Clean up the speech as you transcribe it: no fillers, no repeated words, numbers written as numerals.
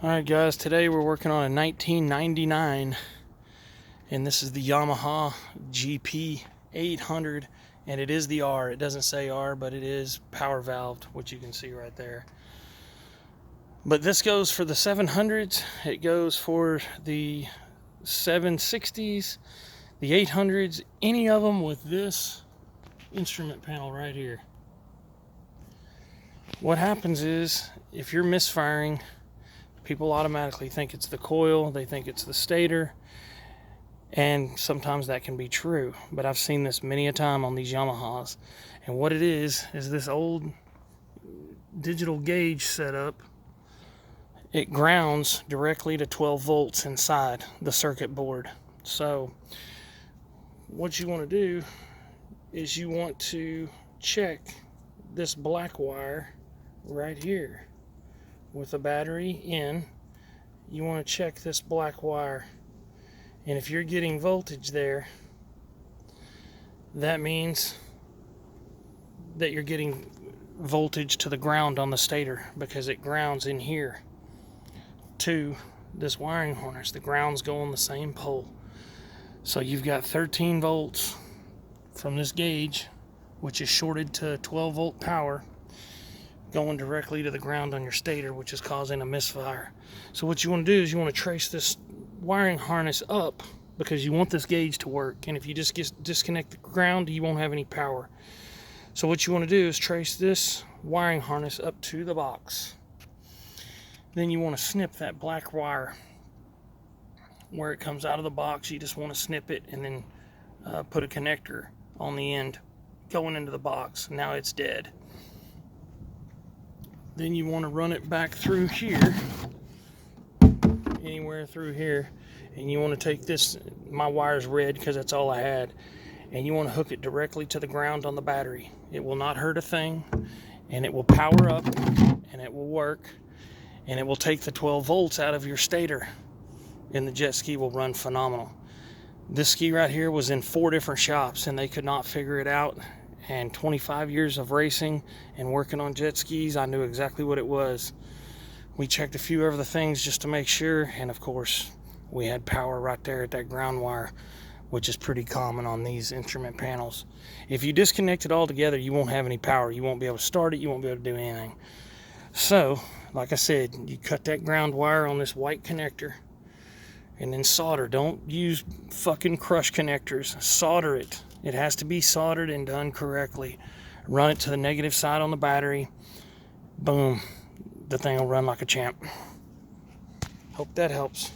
Alright guys, today we're working on a 1999 and this is the Yamaha GP 800 and it is the R. It doesn't say R, but it is power valved, which you can see right there. But this goes for the 700s, it goes for the 760s, the 800s, any of them with this instrument panel right here. What happens is, if you're misfiring, people automatically think it's the coil, they think it's the stator, and sometimes that can be true. But I've seen this many a time on these Yamahas. And what it is this old digital gauge setup. It grounds directly to 12 volts inside the circuit board. So what you want to do is you want to check this black wire right here. With a battery in, you want to check this black wire, and if you're getting voltage there, that means that you're getting voltage to the ground on the stator, because it grounds in here to this wiring harness. The grounds go on the same pole, so you've got 13 volts from this gauge, which is shorted to 12 volt power, going directly to the ground on your stator, which is causing a misfire. So what you want to do is you want to trace this wiring harness up, because you want this gauge to work, and if you just disconnect the ground, you won't have any power. So what you want to do is trace this wiring harness up to the box. Then you want to snip that black wire where it comes out of the box. You just want to snip it and then put a connector on the end going into the box. Now it's dead. Then you want to run it back through here, anywhere through here, and you want to take this, my wire's red because that's all I had, and you want to hook it directly to the ground on the battery. It will not hurt a thing, and it will power up, and it will work, and it will take the 12 volts out of your stator, and the jet ski will run phenomenal. This ski right here was in 4 different shops, and they could not figure it out. And 25 years of racing and working on jet skis, I knew exactly what it was. We checked a few other things just to make sure, and of course we had power right there at that ground wire, which is pretty common on these instrument panels. If you disconnect it all together, you won't have any power. You won't be able to start it, you won't be able to do anything. So like I said, you cut that ground wire on this white connector and then solder. Don't use fucking crush connectors. Solder it. It has to be soldered and done correctly. Run it to the negative side on the battery. Boom. The thing will run like a champ. Hope that helps.